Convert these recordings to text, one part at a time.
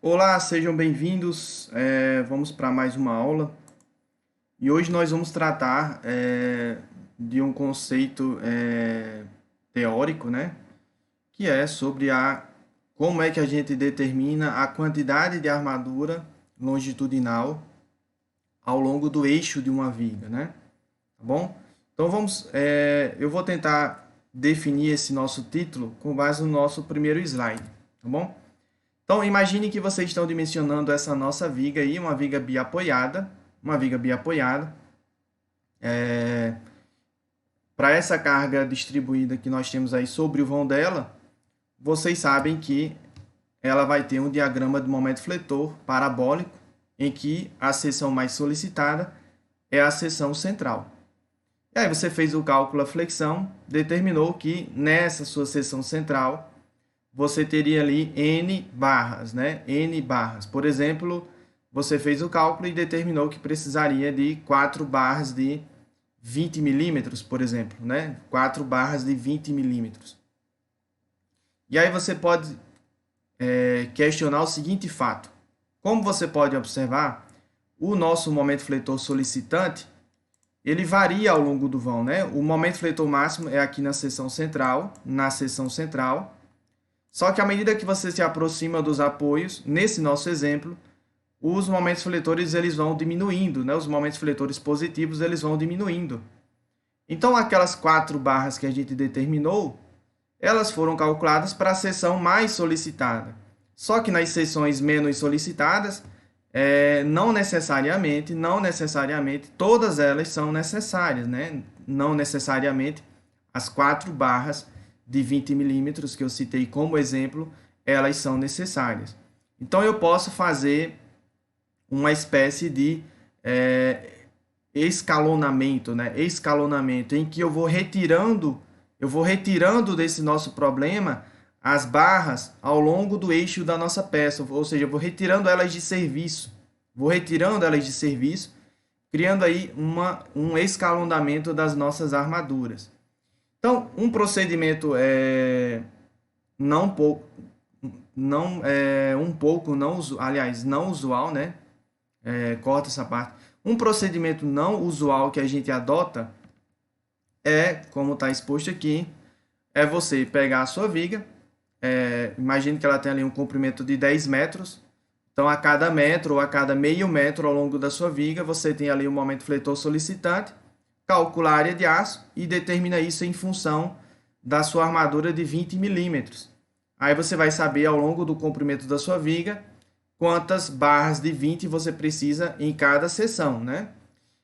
Olá, sejam bem-vindos. Vamos para mais uma aula e hoje nós vamos tratar de um conceito teórico, né? Que é sobre como é que a gente determina a quantidade de armadura longitudinal ao longo do eixo de uma viga, né? Tá bom? Então eu vou tentar definir esse nosso título com base no nosso primeiro slide, tá bom? Então, imagine que vocês estão dimensionando essa nossa viga aí, uma viga biapoiada, para essa carga distribuída que nós temos aí sobre o vão dela, vocês sabem que ela vai ter um diagrama de momento fletor parabólico, em que a seção mais solicitada é a seção central. E aí você fez o cálculo da flexão, determinou que nessa sua seção central você teria ali N barras, né? N barras. Por exemplo, você fez o cálculo e determinou que precisaria de 4 barras de 20 milímetros, por exemplo, né? 4 barras de 20 milímetros. E aí você pode questionar o seguinte fato. Como você pode observar, o nosso momento fletor solicitante, ele varia ao longo do vão, né? O momento fletor máximo é aqui na seção central, Só que à medida que você se aproxima dos apoios, nesse nosso exemplo, os momentos fletores eles vão diminuindo, né? Os momentos fletores positivos eles vão diminuindo. Então, aquelas 4 barras que a gente determinou, elas foram calculadas para a seção mais solicitada. Só que nas seções menos solicitadas, não necessariamente, todas elas são necessárias, né? Não necessariamente as 4 barras de 20 milímetros que eu citei como exemplo, elas são necessárias. Então, eu posso fazer uma espécie de escalonamento, né? Escalonamento, em que eu vou retirando desse nosso problema as barras ao longo do eixo da nossa peça, ou seja, eu vou retirando elas de serviço, criando aí um escalonamento das nossas armaduras. Então, um procedimento não usual, né? Corta essa parte. Um procedimento não usual que a gente adota como está exposto aqui, é você pegar a sua viga, imagine que ela tem ali um comprimento de 10 metros, então a cada metro ou a cada meio metro ao longo da sua viga, você tem ali o momento fletor solicitante, calcula a área de aço e determina isso em função da sua armadura de 20 milímetros. Aí você vai saber ao longo do comprimento da sua viga quantas barras de 20 você precisa em cada seção, né?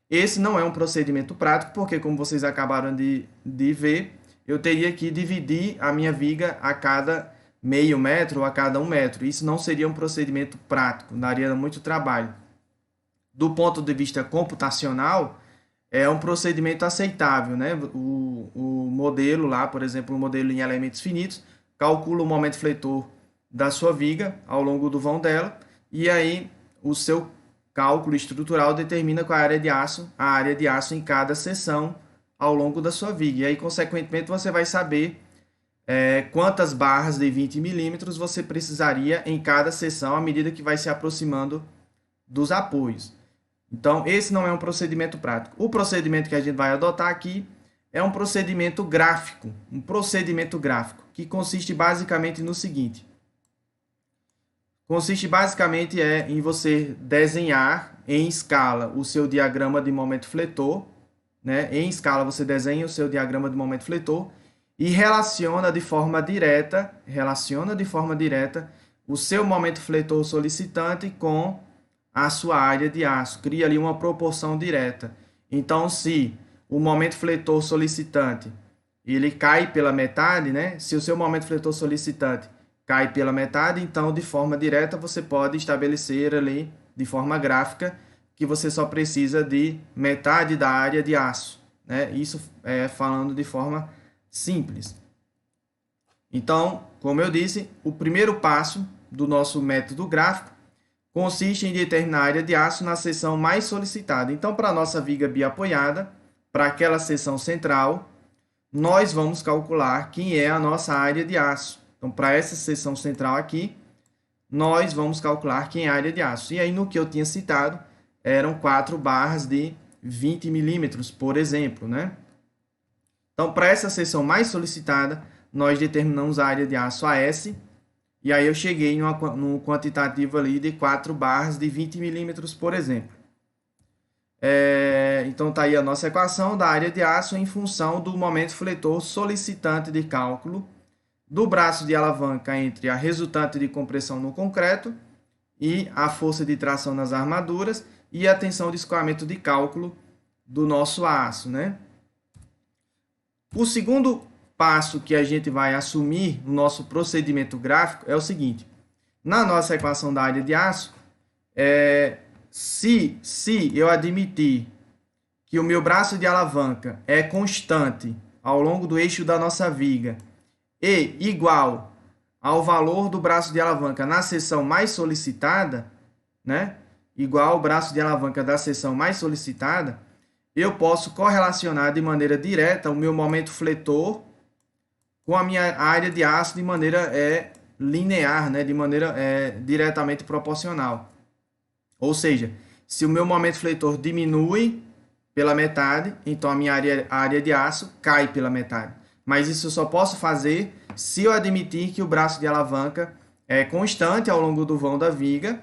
Esse não é um procedimento prático, porque como vocês acabaram de ver, eu teria que dividir a minha viga a cada meio metro ou a cada 1 metro. Isso não seria um procedimento prático, daria muito trabalho. Do ponto de vista computacional, é um procedimento aceitável, né? O modelo lá, por exemplo, o modelo em elementos finitos, calcula o momento fletor da sua viga ao longo do vão dela, e aí o seu cálculo estrutural determina qual é a área de aço em cada seção ao longo da sua viga. E aí, consequentemente, você vai saber quantas barras de 20 milímetros você precisaria em cada seção à medida que vai se aproximando dos apoios. Então, esse não é um procedimento prático. O procedimento que a gente vai adotar aqui é um procedimento gráfico, que consiste basicamente no seguinte. Consiste basicamente em você desenhar em escala o seu diagrama de momento fletor, né? Em escala você desenha o seu diagrama de momento fletor e relaciona de forma direta o seu momento fletor solicitante com a sua área de aço. Cria ali uma proporção direta. Então, se o momento fletor solicitante ele cai pela metade, né? Se o seu momento fletor solicitante cai pela metade, então de forma direta você pode estabelecer ali de forma gráfica que você só precisa de metade da área de aço, né? Isso falando de forma simples. Então, como eu disse, o primeiro passo do nosso método gráfico consiste em determinar a área de aço na seção mais solicitada. Então, para a nossa viga biapoiada, para aquela seção central, nós vamos calcular quem é a nossa área de aço. Então, para essa seção central aqui, nós vamos calcular que em área de aço. E aí, no que eu tinha citado, eram 4 barras de 20 milímetros, por exemplo, né? Então, para essa seção mais solicitada, nós determinamos a área de aço AS, e aí eu cheguei num quantitativo ali de 4 barras de 20 milímetros, por exemplo. Então, está aí a nossa equação da área de aço em função do momento fletor solicitante de cálculo do braço de alavanca entre a resultante de compressão no concreto e a força de tração nas armaduras e a tensão de escoamento de cálculo do nosso aço, né? O segundo passo que a gente vai assumir no nosso procedimento gráfico é o seguinte: na nossa equação da área de aço, se eu admitir que o meu braço de alavanca é constante ao longo do eixo da nossa viga e igual ao valor do braço de alavanca na seção mais solicitada, né? Igual ao braço de alavanca da seção mais solicitada, eu posso correlacionar de maneira direta o meu momento fletor com a minha área de aço de maneira linear, né? De maneira diretamente proporcional. Ou seja, se o meu momento fletor diminui pela metade, então a minha área de aço cai pela metade. Mas isso eu só posso fazer se eu admitir que o braço de alavanca é constante ao longo do vão da viga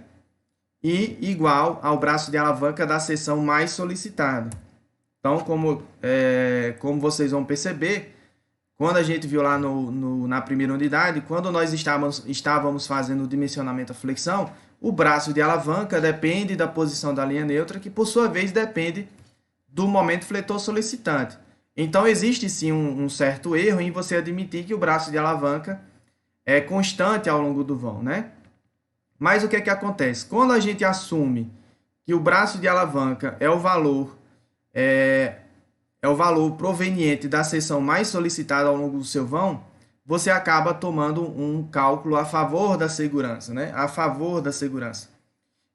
e igual ao braço de alavanca da seção mais solicitada. Então, como vocês vão perceber, quando a gente viu lá na primeira unidade, quando nós estávamos fazendo o dimensionamento da flexão, o braço de alavanca depende da posição da linha neutra, que por sua vez depende do momento fletor solicitante. Então, existe sim um certo erro em você admitir que o braço de alavanca é constante ao longo do vão, né? Mas o que é que acontece? Quando a gente assume que o braço de alavanca é o valor proveniente da seção mais solicitada ao longo do seu vão, você acaba tomando um cálculo a favor da segurança, né? A favor da segurança.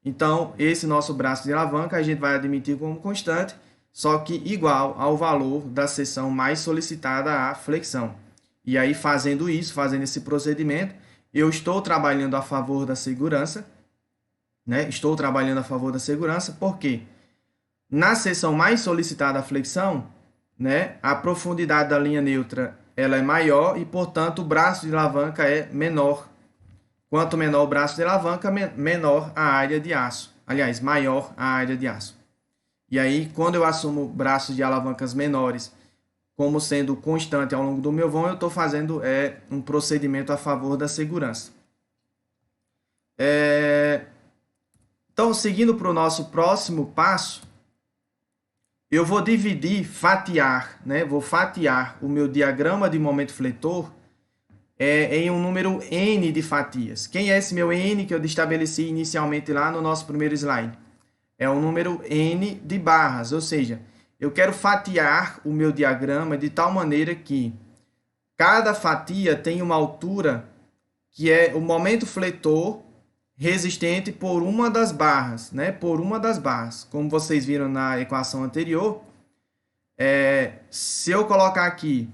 Então, esse nosso braço de alavanca a gente vai admitir como constante, só que igual ao valor da seção mais solicitada à flexão. E aí, fazendo esse procedimento, eu estou trabalhando a favor da segurança, né? Estou trabalhando a favor da segurança, porque na seção mais solicitada à flexão, né, a profundidade da linha neutra ela é maior e, portanto, o braço de alavanca é menor. Quanto menor o braço de alavanca, menor a área de aço. Aliás, maior a área de aço. E aí, quando eu assumo braços de alavancas menores como sendo constante ao longo do meu vão, eu estou fazendo um procedimento a favor da segurança. Então, seguindo para o nosso próximo passo, eu vou fatiar, né? Vou fatiar o meu diagrama de momento fletor em um número N de fatias. Quem é esse meu N que eu estabeleci inicialmente lá no nosso primeiro slide? É um número N de barras, ou seja, eu quero fatiar o meu diagrama de tal maneira que cada fatia tem uma altura que é o momento fletor resistente por uma das barras, né? Por uma das barras. Como vocês viram na equação anterior, se eu colocar aqui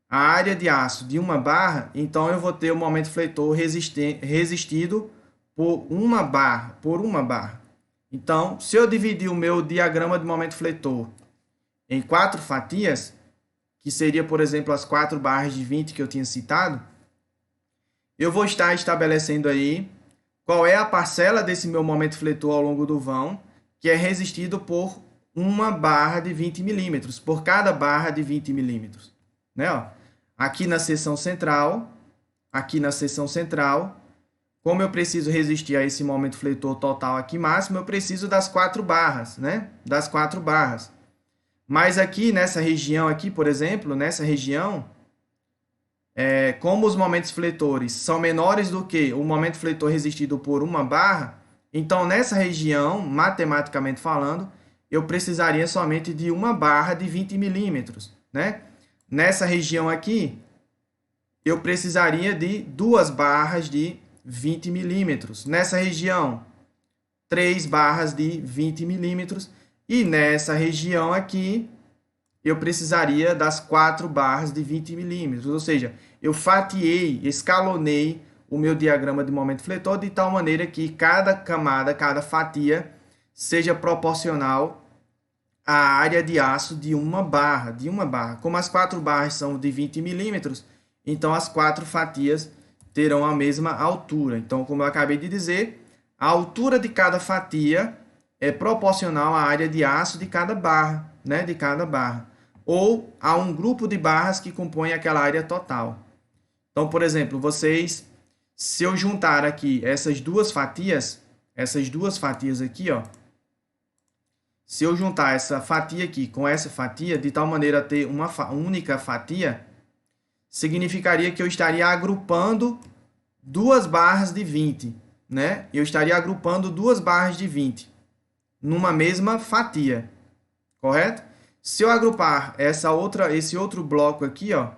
a área de aço de uma barra, então eu vou ter o momento fletor resistido por uma barra. Então, se eu dividir o meu diagrama de momento fletor em 4 fatias, que seria, por exemplo, as 4 barras de 20 que eu tinha citado, eu vou estar estabelecendo aí qual é a parcela desse meu momento fletor ao longo do vão, que é resistido por uma barra de 20 milímetros, por cada barra de 20 milímetros. Né? Ó, aqui na seção central, como eu preciso resistir a esse momento fletor total aqui máximo, eu preciso das 4 barras, né? Das 4 barras. Mas aqui, nessa região aqui, por exemplo, nessa região, como os momentos fletores são menores do que o momento fletor resistido por uma barra, então nessa região, matematicamente falando, eu precisaria somente de uma barra de 20 milímetros, né? Nessa região aqui, eu precisaria de 2 barras de 20 milímetros. Nessa região, 3 barras de 20 milímetros. E nessa região aqui, eu precisaria das 4 barras de 20 milímetros. Ou seja, eu escalonei o meu diagrama de momento fletor de tal maneira que cada camada, cada fatia, seja proporcional à área de aço de uma barra. Como as 4 barras são de 20 milímetros, então as 4 fatias terão a mesma altura. Então, como eu acabei de dizer, a altura de cada fatia é proporcional à área de aço de cada barra, né? De cada barra. Ou a um grupo de barras que compõe aquela área total. Então, por exemplo, se eu juntar aqui essas duas fatias aqui, ó, se eu juntar essa fatia aqui com essa fatia, de tal maneira a ter uma única fatia, significaria que eu estaria agrupando duas barras de 20, né? Eu estaria agrupando duas barras de 20 numa mesma fatia, correto? Se eu agrupar esse outro bloco aqui, ó,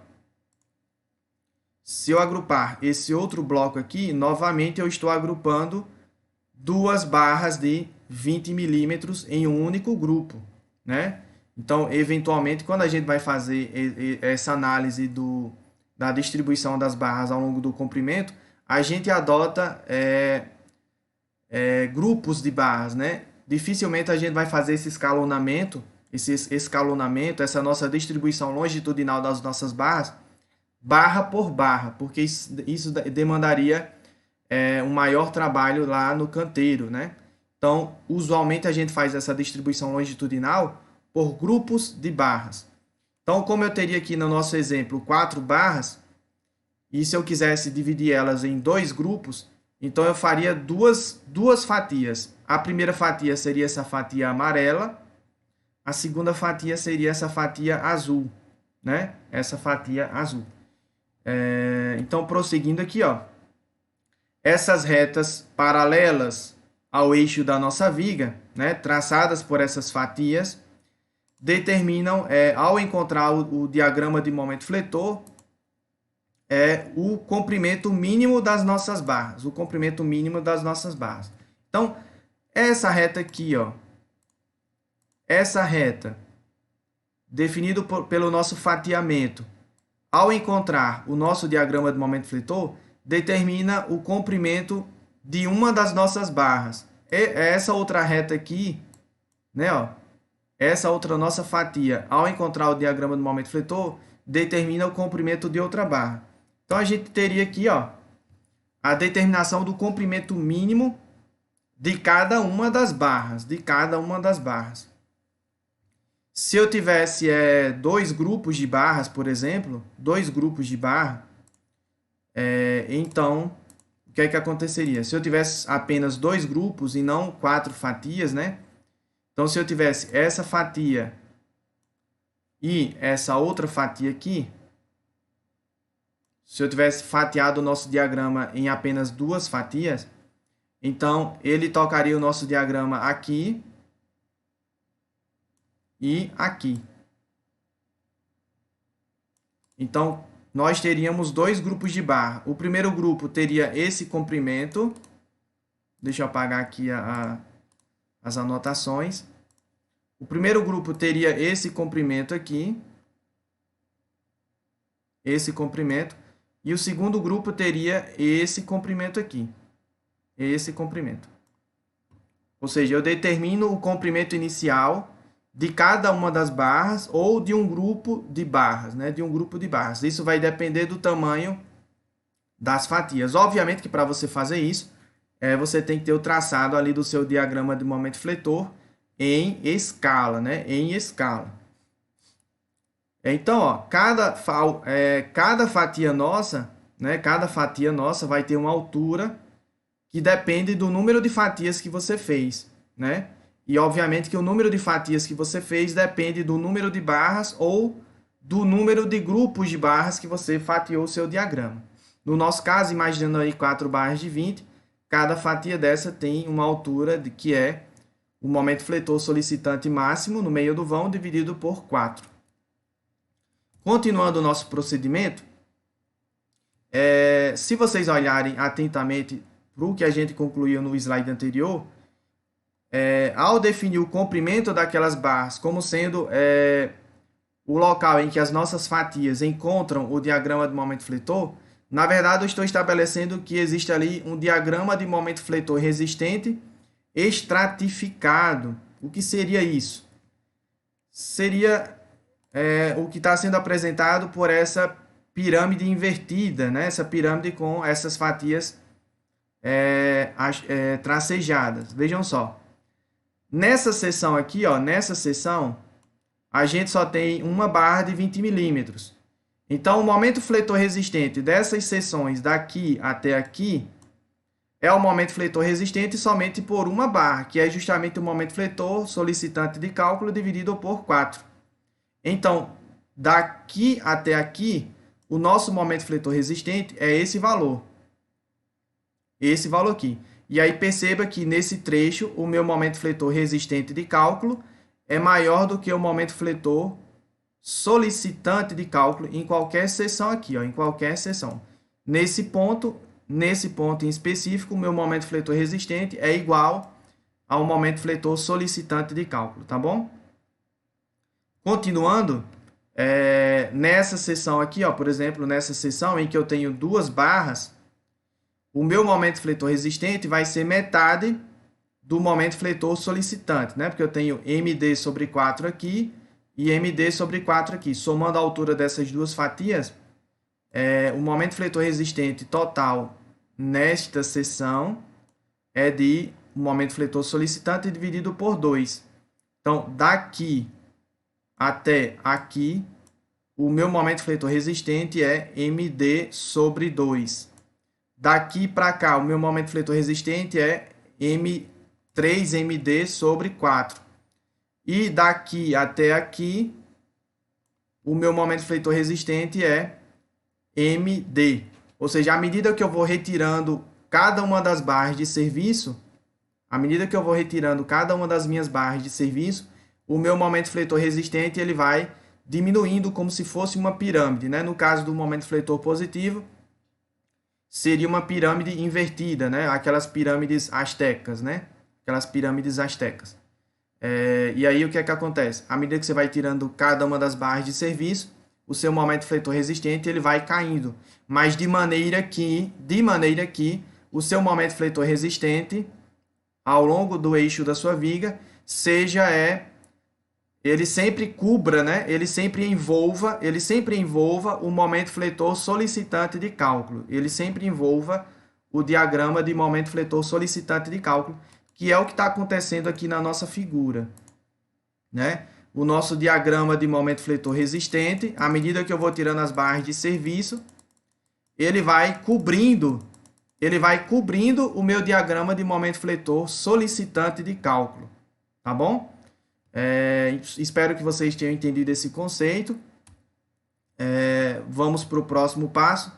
se eu agrupar esse outro bloco aqui, novamente eu estou agrupando duas barras de 20 milímetros em um único grupo, né? Então, eventualmente, quando a gente vai fazer essa análise da distribuição das barras ao longo do comprimento, a gente adota grupos de barras, né? Dificilmente a gente vai fazer esse escalonamento, essa nossa distribuição longitudinal das nossas barras, barra por barra, porque isso demandaria um maior trabalho lá no canteiro, né? Então, usualmente a gente faz essa distribuição longitudinal por grupos de barras. Então, como eu teria aqui no nosso exemplo 4 barras, e se eu quisesse dividir elas em 2 grupos, então eu faria duas fatias. A primeira fatia seria essa fatia amarela, a segunda fatia seria essa fatia azul, né? Essa fatia azul. Então, prosseguindo aqui, ó, essas retas paralelas ao eixo da nossa viga, né, traçadas por essas fatias, determinam, ao encontrar o diagrama de momento fletor, o comprimento mínimo das nossas barras. O comprimento mínimo das nossas barras. Então, essa reta aqui, ó, essa reta, definido pelo nosso fatiamento, ao encontrar o nosso diagrama de momento fletor, determina o comprimento de uma das nossas barras. Essa outra reta aqui, né, ó, essa outra nossa fatia, ao encontrar o diagrama do momento fletor, determina o comprimento de outra barra. Então, a gente teria aqui, ó, a determinação do comprimento mínimo de cada uma das barras, Se eu tivesse 2 grupos de barras, por exemplo, 2 grupos de barra, então, o que é que aconteceria? Se eu tivesse apenas 2 grupos e não 4 fatias, né? Então, se eu tivesse essa fatia e essa outra fatia aqui, se eu tivesse fatiado o nosso diagrama em apenas 2 fatias, então ele tocaria o nosso diagrama aqui e aqui. Então, nós teríamos 2 grupos de barra. O primeiro grupo teria esse comprimento. Deixa eu apagar aqui as anotações. O primeiro grupo teria esse comprimento aqui. Esse comprimento. E o segundo grupo teria esse comprimento aqui. Esse comprimento. Ou seja, eu determino o comprimento inicial de cada uma das barras ou de um grupo de barras, né? De um grupo de barras. Isso vai depender do tamanho das fatias. Obviamente que para você fazer isso, você tem que ter o traçado ali do seu diagrama de momento fletor em escala, né? Em escala. Então, ó, cada fatia nossa, né? Cada fatia nossa vai ter uma altura que depende do número de fatias que você fez, né? E, obviamente, que o número de fatias que você fez depende do número de barras ou do número de grupos de barras que você fatiou o seu diagrama. No nosso caso, imaginando aí 4 barras de 20, cada fatia dessa tem uma altura que é o momento fletor solicitante máximo no meio do vão dividido por 4. Continuando o nosso procedimento, se vocês olharem atentamente para o que a gente concluiu no slide anterior, ao definir o comprimento daquelas barras como sendo o local em que as nossas fatias encontram o diagrama de momento fletor, Na verdade, eu estou estabelecendo que existe ali um diagrama de momento fletor resistente estratificado. O que seria isso? Seria o que está sendo apresentado por essa pirâmide invertida, né? Essa pirâmide com essas fatias tracejadas. Vejam só. Nessa seção aqui, ó, nessa seção, a gente só tem uma barra de 20 milímetros. Então, o momento fletor resistente dessas seções daqui até aqui é o momento fletor resistente somente por uma barra, que é justamente o momento fletor solicitante de cálculo dividido por 4. Então, daqui até aqui, o nosso momento fletor resistente é esse valor. Esse valor aqui. E aí perceba que nesse trecho, o meu momento fletor resistente de cálculo é maior do que o momento fletor solicitante de cálculo em qualquer seção aqui, ó, em qualquer seção. Nesse ponto em específico, o meu momento fletor resistente é igual ao momento fletor solicitante de cálculo, tá bom? Continuando, nessa seção aqui, ó, por exemplo, nessa seção em que eu tenho duas barras, o meu momento fletor resistente vai ser metade do momento fletor solicitante, né? Porque eu tenho MD sobre 4 aqui e MD sobre 4 aqui. Somando a altura dessas duas fatias, o momento fletor resistente total nesta seção é de o momento fletor solicitante dividido por 2. Então, daqui até aqui, o meu momento fletor resistente é MD sobre 2. Daqui para cá, o meu momento fletor resistente é 3MD sobre 4. E daqui até aqui, o meu momento fletor resistente é MD. Ou seja, à medida que eu vou retirando cada uma das barras de serviço, à medida que eu vou retirando cada uma das minhas barras de serviço, o meu momento fletor resistente ele vai diminuindo como se fosse uma pirâmide, né? No caso do momento fletor positivo, seria uma pirâmide invertida, né? Aquelas pirâmides astecas, né? Aquelas pirâmides astecas. E aí o que é que acontece? À medida que você vai tirando cada uma das barras de serviço, o seu momento fletor resistente ele vai caindo, mas de maneira que o seu momento fletor resistente ao longo do eixo da sua viga ele sempre cubra, né? Ele sempre envolva o momento fletor solicitante de cálculo. Ele sempre envolva o diagrama de momento fletor solicitante de cálculo, que é o que está acontecendo aqui na nossa figura, né? O nosso diagrama de momento fletor resistente, à medida que eu vou tirando as barras de serviço, ele vai cobrindo o meu diagrama de momento fletor solicitante de cálculo, tá bom? Espero que vocês tenham entendido esse conceito. Vamos para o próximo passo.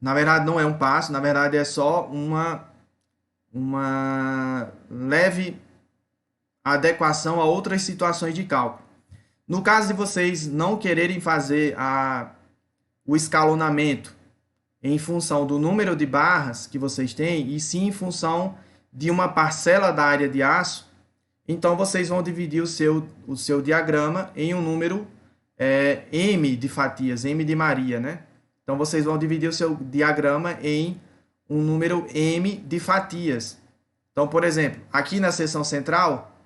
Na verdade, não é um passo, na verdade é só uma leve adequação a outras situações de cálculo. No caso de vocês não quererem fazer o escalonamento em função do número de barras que vocês têm, e sim em função de uma parcela da área de aço, então vocês vão dividir o seu diagrama em um número M de fatias, M de Maria, né? Então, vocês vão dividir o seu diagrama em um número M de fatias. Então, por exemplo, aqui na seção central,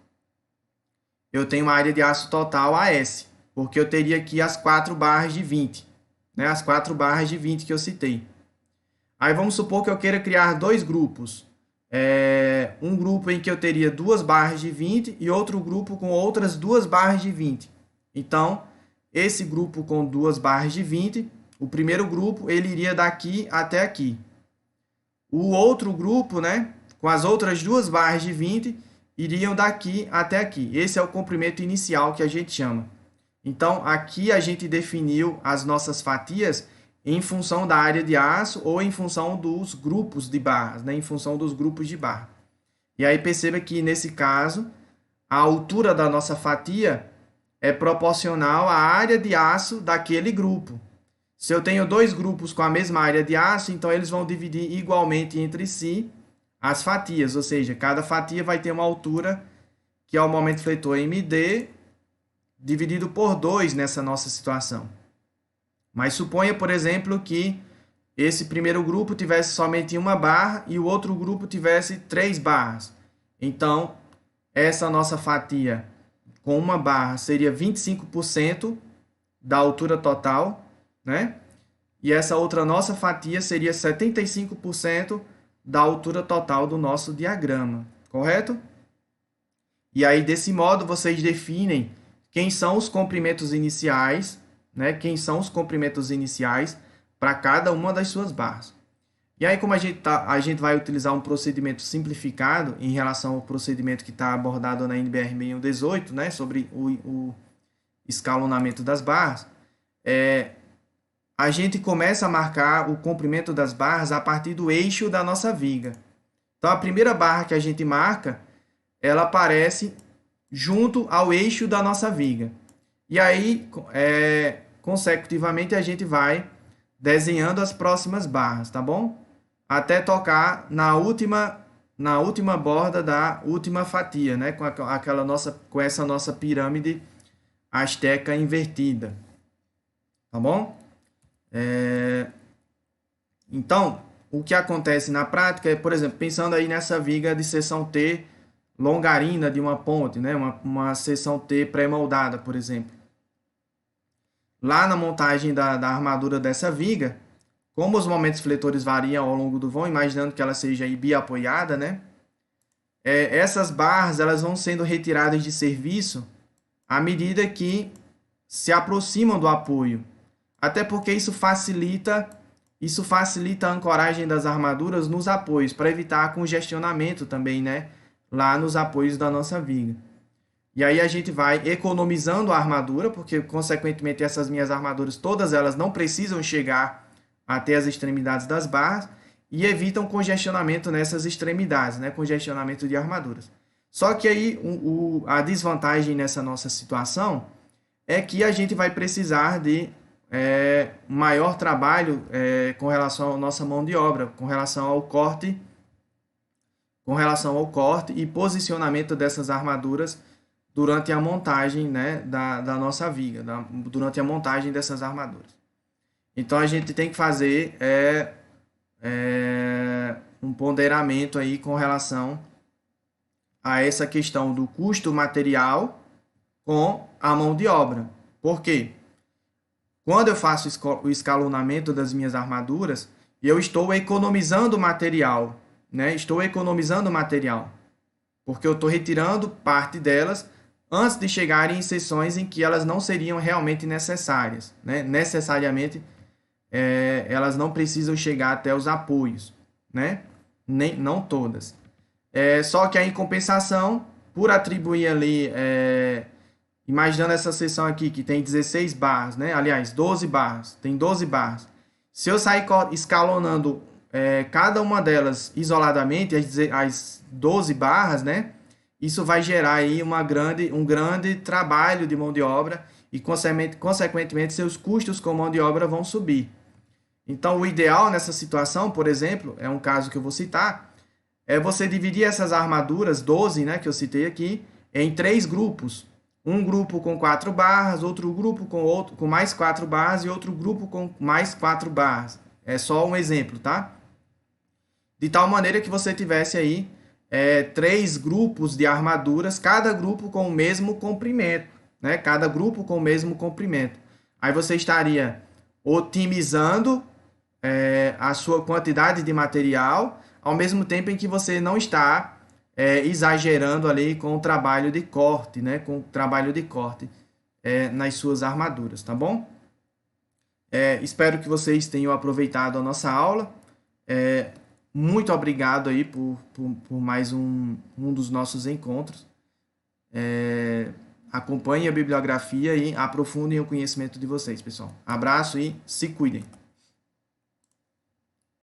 eu tenho uma área de aço total AS, porque eu teria aqui as 4 barras de 20, né? As 4 barras de 20 que eu citei. Aí, vamos supor que eu queira criar dois grupos. Um grupo em que eu teria 2 barras de 20 e outro grupo com outras 2 barras de 20. Então, esse grupo com 2 barras de 20... O primeiro grupo, ele iria daqui até aqui. O outro grupo, né, com as outras 2 barras de 20, iriam daqui até aqui. Esse é o comprimento inicial que a gente chama. Então, aqui a gente definiu as nossas fatias em função da área de aço ou em função dos grupos de barras, né, em função dos grupos de barra. E aí perceba que, nesse caso, a altura da nossa fatia é proporcional à área de aço daquele grupo. Se eu tenho 2 grupos com a mesma área de aço, então eles vão dividir igualmente entre si as fatias, ou seja, cada fatia vai ter uma altura que é o momento fletor MD dividido por 2 nessa nossa situação. Mas suponha, por exemplo, que esse primeiro grupo tivesse somente uma barra e o outro grupo tivesse 3 barras. Então, essa nossa fatia com uma barra seria 25% da altura total, né? E essa outra nossa fatia seria 75% da altura total do nosso diagrama, correto? E aí, desse modo, vocês definem quem são os comprimentos iniciais, né? Quem são os comprimentos iniciais para cada uma das suas barras. E aí, como a gente vai utilizar um procedimento simplificado em relação ao procedimento que está abordado na NBR 6118, né? Sobre o escalonamento das barras, a gente começa a marcar o comprimento das barras a partir do eixo da nossa viga. Então, a primeira barra que a gente marca, ela aparece junto ao eixo da nossa viga. E aí, consecutivamente, a gente vai desenhando as próximas barras, tá bom? Até tocar na última borda da última fatia, né? Com essa nossa pirâmide asteca invertida, tá bom? Então, o que acontece na prática é, por exemplo, pensando aí nessa viga de seção T longarina de uma ponte, né? Uma seção T pré-moldada, por exemplo. Lá na montagem da armadura dessa viga, como os momentos fletores variam ao longo do vão, imaginando que ela seja aí biapoiada, né? Essas barras elas vão sendo retiradas de serviço à medida que se aproximam do apoio. Até porque isso facilita a ancoragem das armaduras nos apoios, para evitar congestionamento também, né? Lá nos apoios da nossa viga. E aí a gente vai economizando a armadura, porque consequentemente essas minhas armaduras, todas elas não precisam chegar até as extremidades das barras e evitam congestionamento nessas extremidades, né? Congestionamento de armaduras. Só que aí a desvantagem nessa nossa situação é que a gente vai precisar de maior trabalho com relação à nossa mão de obra, com relação ao corte e posicionamento dessas armaduras durante a montagem, né, da nossa viga, durante a montagem dessas armaduras. Então a gente tem que fazer um ponderamento aí com relação a essa questão do custo material com a mão de obra. Por quê? Quando eu faço o escalonamento das minhas armaduras, eu estou economizando material, né? Estou economizando material, porque eu estou retirando parte delas antes de chegarem em seções em que elas não seriam realmente necessárias, né? Necessariamente, elas não precisam chegar até os apoios, né? Não todas. Só que aí, em compensação, por atribuir ali, imaginando essa seção aqui que tem 16 barras, né? Aliás, 12 barras, tem 12 barras. Se eu sair escalonando cada uma delas isoladamente, as 12 barras, né? Isso vai gerar aí um grande trabalho de mão de obra e, consequentemente, seus custos com mão de obra vão subir. Então, o ideal nessa situação, por exemplo, é um caso que eu vou citar, é você dividir essas armaduras, 12, né, que eu citei aqui, em 3 grupos. Um grupo com 4 barras, outro grupo com mais 4 barras e outro grupo com mais 4 barras. É só um exemplo, tá? De tal maneira que você tivesse aí 3 grupos de armaduras, cada grupo com o mesmo comprimento, né? Cada grupo com o mesmo comprimento. Aí você estaria otimizando a sua quantidade de material, ao mesmo tempo em que você não está exagerando ali com o trabalho de corte, né? Com o trabalho de corte nas suas armaduras, tá bom? Espero que vocês tenham aproveitado a nossa aula. Muito obrigado aí por mais um dos nossos encontros. Acompanhem a bibliografia e aprofundem o conhecimento de vocês, pessoal. Abraço e se cuidem.